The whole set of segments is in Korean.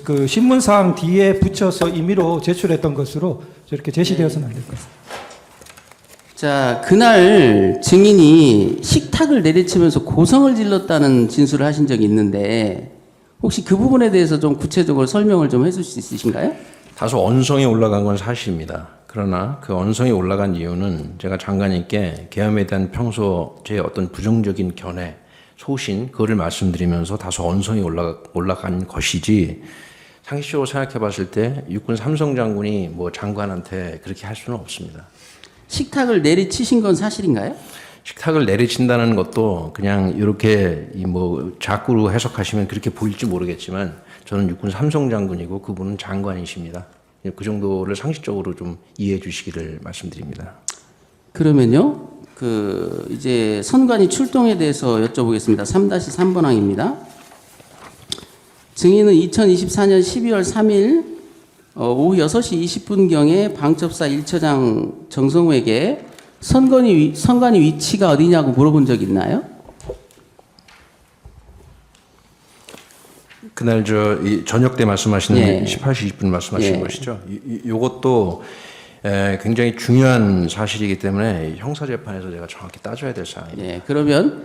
그 신문사항 뒤에 붙여서 임의로 제출했던 것으로 저렇게 제시되어서는 안 될 것 같습니다. 자, 그날 증인이 식탁을 내리치면서 고성을 질렀다는 진술을 하신 적이 있는데 혹시 그 부분에 대해서 좀 구체적으로 설명을 좀 해줄 수 있으신가요? 다소 언성이 올라간 건 사실입니다. 그러나 그 언성이 올라간 이유는 제가 장관님께 계엄에 대한 평소 제 어떤 부정적인 견해, 소신, 그거를 말씀드리면서 다소 언성이 올라간 것이지, 상식적으로 생각해 봤을 때 육군 삼성 장군이 뭐 장관한테 그렇게 할 수는 없습니다. 식탁을 내리치신 건 사실인가요? 식탁을 내리친다는 것도 그냥 이렇게 뭐 자꾸로 해석하시면 그렇게 보일지 모르겠지만 저는 육군 삼성 장군이고 그분은 장관이십니다. 그 정도를 상식적으로 좀 이해해 주시기를 말씀드립니다. 그러면요, 이제 선관위 출동에 대해서 여쭤보겠습니다. 3-3번 항입니다. 증인은 2024년 12월 3일 오후 6시 20분경에 방첩사 1처장 정성우에게 선관위 위치가 어디냐고 물어본 적 있나요? 그날 이 저녁 때 말씀하시는 예. 18시 20분 말씀하시는 예. 것이죠. 이것도 굉장히 중요한 사실이기 때문에 형사재판에서 제가 정확히 따져야 될 사항입니다. 예, 그러면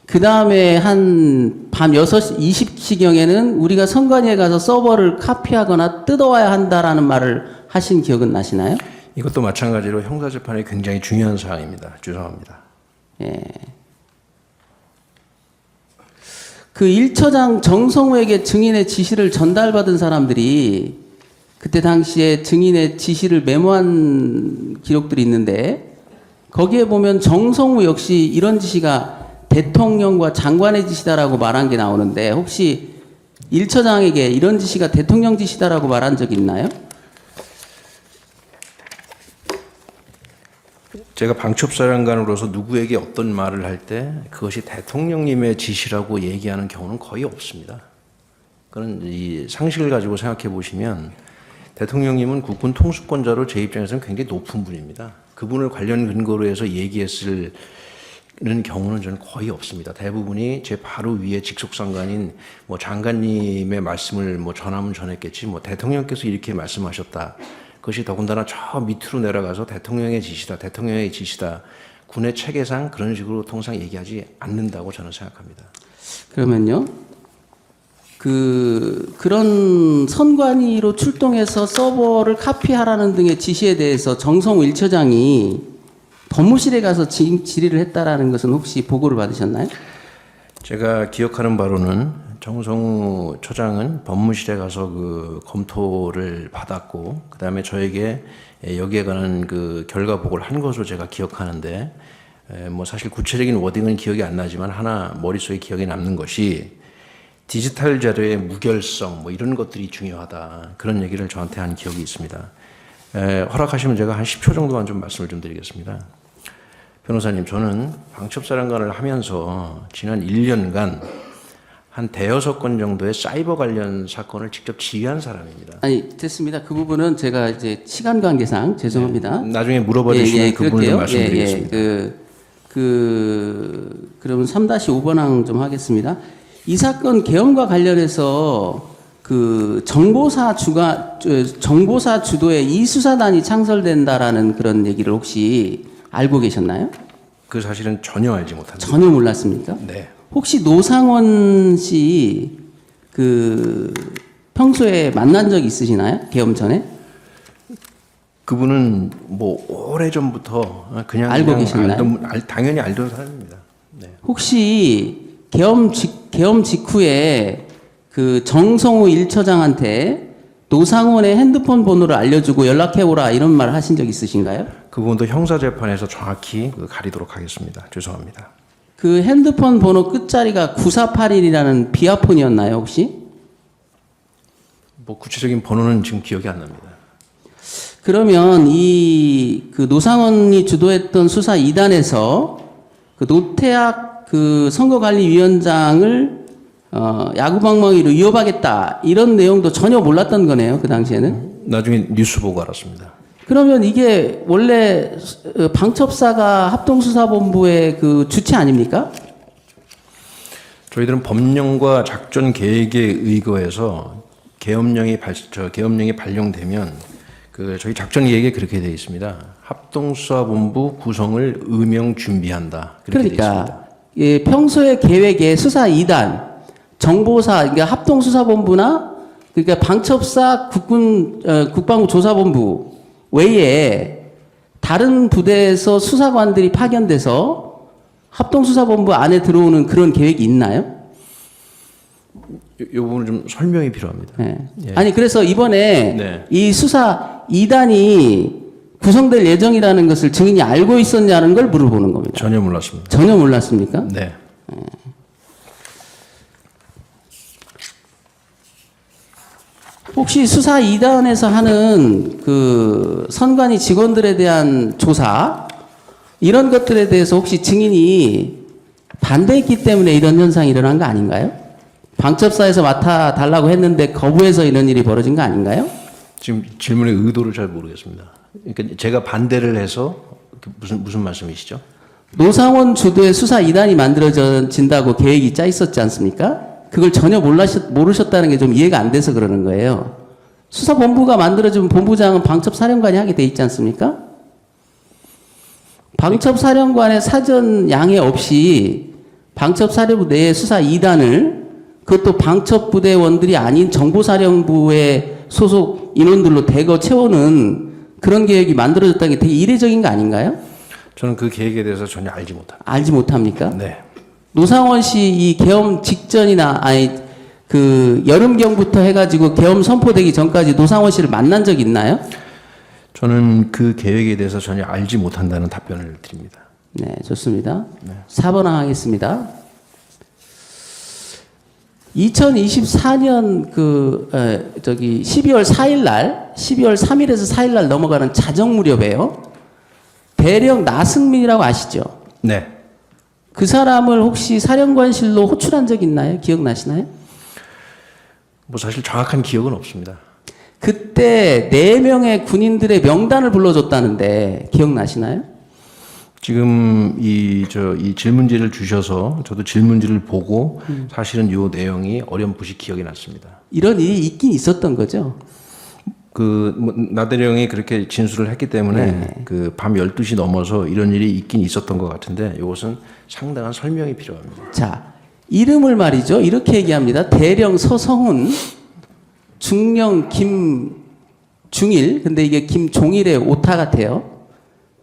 그 다음에 한 밤 6시 20시경에는 우리가 선관위에 가서 서버를 카피하거나 뜯어와야 한다라는 말을 하신 기억은 나시나요? 이것도 마찬가지로 형사재판에 굉장히 중요한 사항입니다. 죄송합니다. 예. 그 1처장 정성우에게 증인의 지시를 전달받은 사람들이 그때 당시에 증인의 지시를 메모한 기록들이 있는데 거기에 보면 정성우 역시 이런 지시가 대통령과 장관의 지시다라고 말한 게 나오는데 혹시 1처장에게 이런 지시가 대통령 지시다라고 말한 적이 있나요? 제가 방첩사령관으로서 누구에게 어떤 말을 할 때 그것이 대통령님의 지시라고 얘기하는 경우는 거의 없습니다. 그런 이 상식을 가지고 생각해 보시면 대통령님은 국군 통수권자로 제 입장에서는 굉장히 높은 분입니다. 그분을 관련 근거로 해서 얘기했을 경우는 저는 거의 없습니다. 대부분이 제 바로 위에 직속상관인 뭐 장관님의 말씀을 뭐 전하면 전했겠지 뭐 대통령께서 이렇게 말씀하셨다. 그것이 더군다나 저 밑으로 내려가서 대통령의 지시다. 군의 체계상 그런 식으로 통상 얘기하지 않는다고 저는 생각합니다. 그러면요. 그런 선관위로 출동해서 서버를 카피하라는 등의 지시에 대해서 정성우 1처장이 법무실에 가서 질의를 했다라는 것은 혹시 보고를 받으셨나요? 제가 기억하는 바로는 정성우 처장은 법무실에 가서 그 검토를 받았고 그다음에 저에게 여기에 관한 그 결과 보고를 한 것으로 제가 기억하는데 뭐 사실 구체적인 워딩은 기억이 안 나지만 하나 머릿속에 기억에 남는 것이 디지털 자료의 무결성 뭐 이런 것들이 중요하다 그런 얘기를 저한테 한 기억이 있습니다. 허락하시면 제가 한 10초 정도만 좀 말씀을 좀 드리겠습니다. 변호사님, 저는 방첩사령관을 하면서 지난 1년간 한 대여섯 건 정도의 사이버 관련 사건을 직접 지휘한 사람입니다. 아니, 됐습니다. 그 부분은 제가 이제 시간 관계상 죄송합니다. 나중에 물어봐 주시면 그 부분을 좀 말씀드리겠습니다. 그러면 3-5번 항 좀 하겠습니다. 이 사건 계엄과 관련해서 그 정보사 주도의 이 수사단이 창설된다라는 그런 얘기를 혹시 알고 계셨나요? 그 사실은 전혀 알지 못합니다. 전혀 몰랐습니까? 네. 혹시 노상원 씨 평소에 만난 적 있으시나요? 계엄 전에? 그분은 뭐 오래 전부터 그냥 알고 계셨나요? 당연히 알던 사람입니다. 네. 혹시 계엄 직후에 그 정성우 1처장한테 노상원의 핸드폰 번호를 알려주고 연락해오라 이런 말 하신 적 있으신가요? 그 부분도 형사재판에서 정확히 가리도록 하겠습니다. 죄송합니다. 그 핸드폰 번호 끝자리가 9481이라는 비아폰이었나요, 혹시? 뭐 구체적인 번호는 지금 기억이 안 납니다. 그러면 그 노상원이 주도했던 수사 2단에서 그 노태학 그 선거관리위원장을 야구방망이로 위협하겠다 이런 내용도 전혀 몰랐던 거네요, 그 당시에는. 나중에 뉴스 보고 알았습니다. 그러면 이게 원래 방첩사가 합동수사본부의 그 주체 아닙니까? 저희들은 법령과 작전 계획에 의거해서 계엄령이 발령되면 그 저희 작전 계획에 그렇게 되어 있습니다. 합동수사본부 구성을 음영 준비한다. 그렇게 되어 있습니다. 그러니까 예, 평소에 계획에 수사 2단, 정보사, 그러니까 합동수사본부나 그러니까 방첩사 국방부 조사본부 외에 다른 부대에서 수사관들이 파견돼서 합동수사본부 안에 들어오는 그런 계획이 있나요? 이 부분은 좀 설명이 필요합니다. 네. 예. 아니 그래서 이번에 네. 이 수사 2단이 구성될 예정이라는 것을 증인이 알고 있었냐는 걸 물어보는 겁니다. 전혀 몰랐습니다. 전혀 몰랐습니까? 네. 혹시 수사 2단에서 하는 그 선관위 직원들에 대한 조사 이런 것들에 대해서 혹시 증인이 반대했기 때문에 이런 현상이 일어난 거 아닌가요? 방첩사에서 맡아달라고 했는데 거부해서 이런 일이 벌어진 거 아닌가요? 지금 질문의 의도를 잘 모르겠습니다. 그러니까 제가 반대를 해서 무슨 말씀이시죠? 노상원 주도의 수사 2단이 만들어진다고 계획이 짜 있었지 않습니까? 그걸 전혀 모르셨다는 게 좀 이해가 안 돼서 그러는 거예요. 수사본부가 만들어지면 본부장은 방첩사령관이 하게 돼 있지 않습니까? 방첩사령관의 사전 양해 없이 방첩사령부 내의 수사 2단을 그것도 방첩부대원들이 아닌 정보사령부의 소속 인원들로 대거 채우는 그런 계획이 만들어졌다는 게 되게 이례적인 거 아닌가요? 저는 그 계획에 대해서 전혀 알지 못합니다. 알지 못합니까? 네. 노상원 씨 이 계엄 직전이나 아니 그 여름경부터 해가지고 계엄 선포되기 전까지 노상원 씨를 만난 적 있나요? 저는 그 계획에 대해서 전혀 알지 못한다는 답변을 드립니다. 네, 좋습니다. 4번 하겠습니다. 2024년 12월 4일 날, 12월 3일에서 4일 날 넘어가는 자정 무렵에요. 대령 나승민이라고 아시죠? 네. 그 사람을 혹시 사령관실로 호출한 적 있나요? 기억나시나요? 뭐 사실 정확한 기억은 없습니다. 그때 4명의 군인들의 명단을 불러줬다는데 기억나시나요? 지금 이 질문지를 주셔서 저도 질문지를 보고 사실은 이 내용이 어렴풋이 기억이 났습니다. 이런 일이 있긴 있었던 거죠. 나대령이 그렇게 진술을 했기 때문에 네. 그 밤 12시 넘어서 이런 일이 있긴 있었던 것 같은데 이것은 상당한 설명이 필요합니다. 자, 이름을 말이죠. 이렇게 얘기합니다. 대령 서성훈, 중령 김중일, 근데 이게 김종일의 오타 같아요.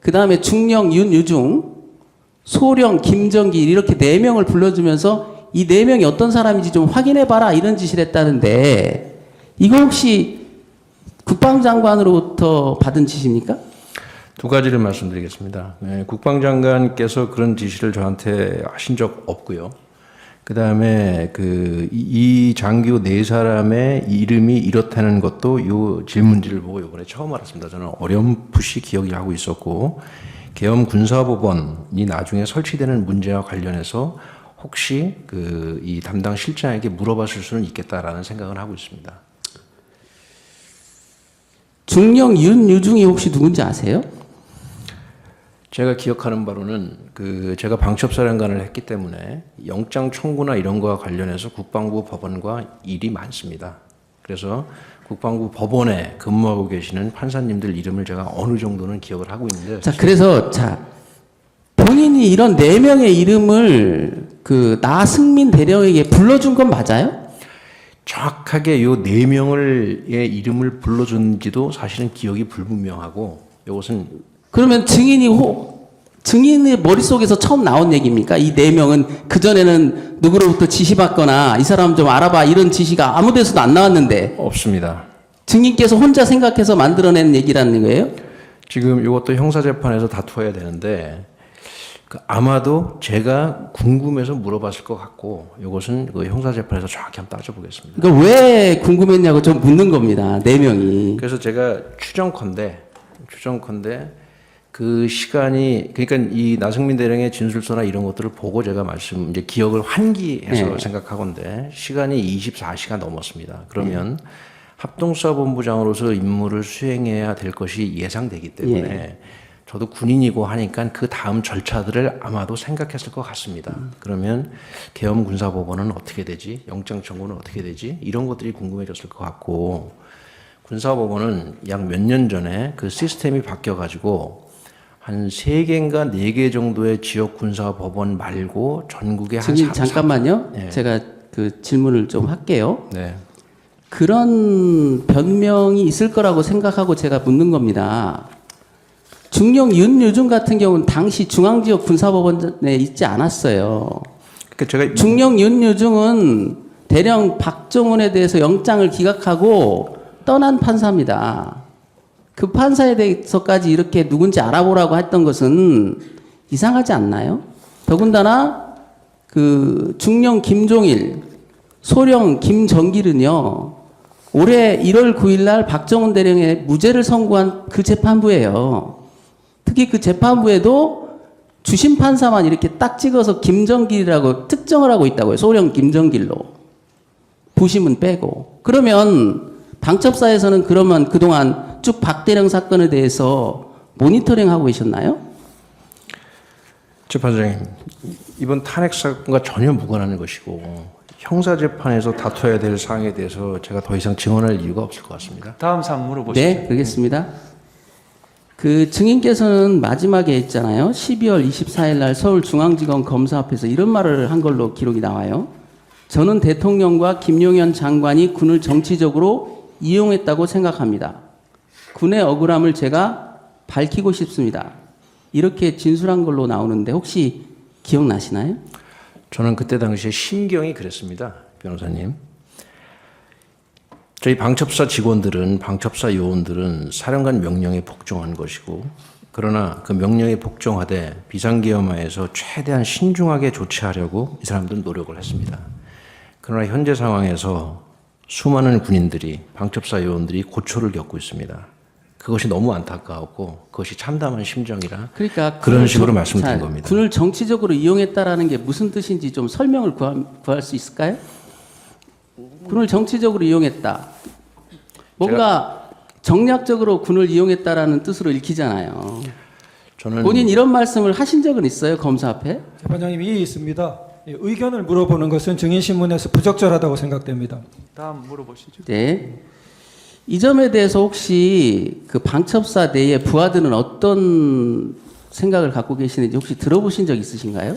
그 다음에 중령 윤유중, 소령 김정길 이렇게 4명을 불러주면서 이 4명이 어떤 사람인지 좀 확인해봐라 이런 지시를 했다는데 이거 혹시 국방장관으로부터 받은 지시입니까? 두 가지를 말씀드리겠습니다. 네, 국방장관께서 그런 지시를 저한테 하신 적 없고요. 그 다음에 이 장교 4사람의 이름이 이렇다는 것도 이 질문지를 보고 이번에 처음 알았습니다. 저는 어렴풋이 기억이 하고 있었고, 계엄 군사법원이 나중에 설치되는 문제와 관련해서 혹시 이 담당 실장에게 물어봤을 수는 있겠다라는 생각을 하고 있습니다. 중령 윤유중이 혹시 누군지 아세요? 제가 기억하는 바로는 제가 방첩사령관을 했기 때문에 영장 청구나 이런 거와 관련해서 국방부 법원과 일이 많습니다. 그래서 국방부 법원에 근무하고 계시는 판사님들 이름을 제가 어느 정도는 기억을 하고 있는데. 자, 그래서 본인이 이런 4명의 이름을 나승민 대령에게 불러준 건 맞아요? 정확하게 요 4명의 이름을 불러준지도 사실은 기억이 불분명하고 이것은 그러면 증인의 머릿속에서 처음 나온 얘기입니까? 이 4명은 그전에는 누구로부터 지시받거나 이 사람 좀 알아봐 이런 지시가 아무 데서도 안 나왔는데 없습니다. 증인께서 혼자 생각해서 만들어낸 얘기라는 거예요? 지금 이것도 형사재판에서 다투어야 되는데 아마도 제가 궁금해서 물어봤을 것 같고 이것은 형사재판에서 정확히 한번 따져보겠습니다. 그러니까 왜 궁금했냐고 좀 묻는 겁니다. 4명이. 그래서 제가 추정컨대 그 시간이 그러니까 이 나승민 대령의 진술서나 이런 것들을 보고 제가 이제 기억을 환기해서 생각하건데 시간이 24시가 넘었습니다. 그러면 합동수사본부장으로서 임무를 수행해야 될 것이 예상되기 때문에 저도 군인이고 하니까 그 다음 절차들을 아마도 생각했을 것 같습니다. 그러면 계엄 군사법원은 어떻게 되지? 영장 청구는 어떻게 되지? 이런 것들이 궁금해졌을 것 같고, 군사법원은 약 몇 년 전에 그 시스템이 바뀌어가지고 한 3개인가 4개 정도의 지역 군사법원 말고 전국에 한 증인 잠깐만요. 네. 제가 그 질문을 좀 할게요. 네. 그런 변명이 있을 거라고 생각하고 제가 묻는 겁니다. 중령 윤유중 같은 경우는 당시 중앙지역 군사법원에 있지 않았어요. 그러니까 제가 중령 윤유중은 대령 박정훈에 대해서 영장을 기각하고 떠난 판사입니다. 그 판사에 대해서까지 이렇게 누군지 알아보라고 했던 것은 이상하지 않나요? 더군다나 그 중령 김종일, 소령 김정길은요, 올해 1월 9일 날 박정훈 대령에 무죄를 선고한 그 재판부예요. 특히 그 재판부에도 주심 판사만 이렇게 딱 찍어서 김정길이라고 특정을 하고 있다고요. 소령 김정길로. 부심은 빼고. 그러면 방첩사에서는 그러면 그동안 쭉 박대령 사건에 대해서 모니터링 하고 계셨나요? 재판장님, 이번 탄핵 사건과 전혀 무관한 것이고 형사재판에서 다퉈야 될 사항에 대해서 제가 더 이상 증언할 이유가 없을 것 같습니다. 다음 사항 물어보시죠. 네, 그러겠습니다. 그 증인께서는 마지막에 있잖아요. 12월 24일 날 서울중앙지검 검사 앞에서 이런 말을 한 걸로 기록이 나와요. 저는 대통령과 김용현 장관이 군을 정치적으로 이용했다고 생각합니다. 군의 억울함을 제가 밝히고 싶습니다. 이렇게 진술한 걸로 나오는데 혹시 기억나시나요? 저는 그때 당시에 심경이 그랬습니다. 변호사님. 저희 방첩사 직원들은, 방첩사 요원들은 사령관 명령에 복종한 것이고, 그러나 그 명령에 복종하되 비상계엄하에서 최대한 신중하게 조치하려고 이 사람들은 노력을 했습니다. 그러나 현재 상황에서 수많은 군인들이, 방첩사 요원들이 고초를 겪고 있습니다. 그것이 너무 안타까웠고 그것이 참담한 심정이라 그러니까 그런 식으로 말씀드린 자, 겁니다. 군을 정치적으로 이용했다라는 게 무슨 뜻인지 좀 설명을 구할 수 있을까요? 군을 정치적으로 이용했다. 뭔가 정략적으로 군을 이용했다라는 뜻으로 읽히잖아요. 저는 본인 이런 말씀을 하신 적은 있어요? 검사 앞에? 재판장님 이의 있습니다. 의견을 물어보는 것은 증인신문에서 부적절하다고 생각됩니다. 다음 물어보시죠. 네. 이 점에 대해서 혹시 그 방첩사 내의 부하들은 어떤 생각을 갖고 계시는지 혹시 들어보신 적 있으신가요?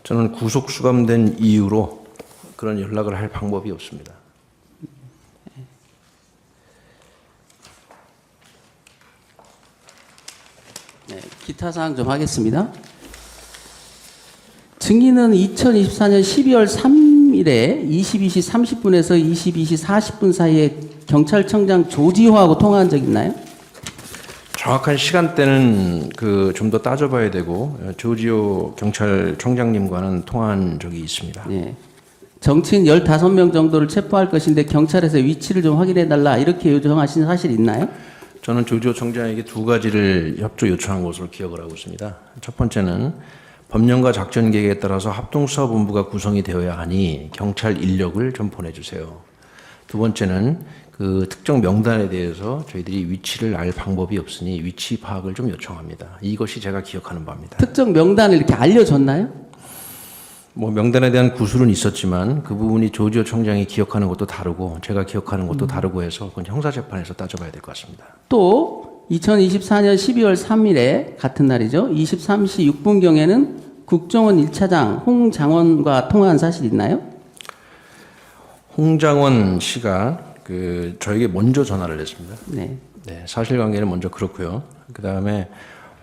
저는 구속 수감된 이후로 그런 연락을 할 방법이 없습니다. 네, 기타 사항 좀 하겠습니다. 증인은 2024년 12월 3일에 22시 30분에서 22시 40분 사이에 경찰청장 조지호하고 통화한 적 있나요? 정확한 시간대는 그 좀 더 따져봐야 되고 조지호 경찰청장님과는 통화한 적이 있습니다. 네. 정치인 15명 정도를 체포할 것인데 경찰에서 위치를 좀 확인해 달라 이렇게 요청하신 사실 있나요? 저는 조지호 청장에게 2가지를 협조 요청한 것으로 기억을 하고 있습니다. 첫 번째는 법령과 작전 계획에 따라서 합동수사본부가 구성이 되어야 하니 경찰 인력을 좀 보내주세요. 두 번째는 그 특정 명단에 대해서 저희들이 위치를 알 방법이 없으니 위치 파악을 좀 요청합니다. 이것이 제가 기억하는 바입니다. 특정 명단을 이렇게 알려줬나요? 뭐 명단에 대한 구술은 있었지만 그 부분이 조지호 청장이 기억하는 것도 다르고 제가 기억하는 것도 다르고 해서 그건 형사재판에서 따져봐야 될 것 같습니다. 또 2024년 12월 3일에 같은 날이죠. 23시 6분경에는 국정원 1차장 홍장원과 통화한 사실 있나요? 홍장원 씨가 그 저에게 먼저 전화를 했습니다. 네. 네, 사실관계는 먼저 그렇고요. 그 다음에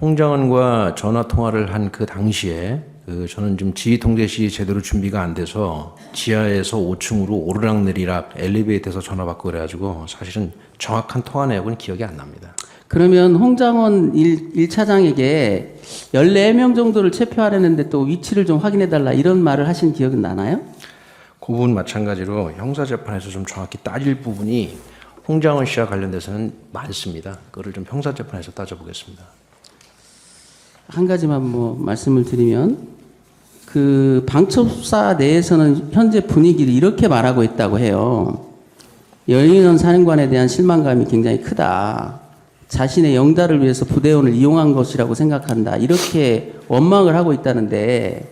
홍장원과 전화 통화를 한 그 당시에 그 저는 지금 지휘통제실이 제대로 준비가 안 돼서 지하에서 5층으로 오르락내리락 엘리베이터에서 전화 받고 그래가지고 사실은 정확한 통화 내역은 기억이 안 납니다. 그러면 홍장원 1차장에게 14명 정도를 체포하려는데 또 위치를 좀 확인해달라 이런 말을 하신 기억은 나나요? 그 부분 마찬가지로 형사재판에서 좀 정확히 따질 부분이 홍장원 씨와 관련돼서는 많습니다. 그거를 좀 형사재판에서 따져보겠습니다. 한 가지만 뭐 말씀을 드리면 그 방첩사 내에서는 현재 분위기를 이렇게 말하고 있다고 해요. 여인원 사령관에 대한 실망감이 굉장히 크다. 자신의 영달을 위해서 부대원을 이용한 것이라고 생각한다. 이렇게 원망을 하고 있다는데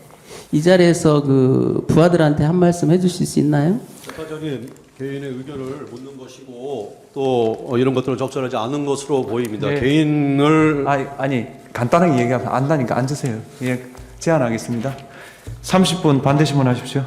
이 자리에서 그 부하들한테 한 말씀 해주실 수 있나요? 적반적인 개인의 의견을 묻는 것이고 또 이런 것들은 적절하지 않은 것으로 보입니다. 네. 개인을 아니 간단하게 얘기하면 안다니까 앉으세요. 예, 제안하겠습니다. 30분 반대 신문하십시오.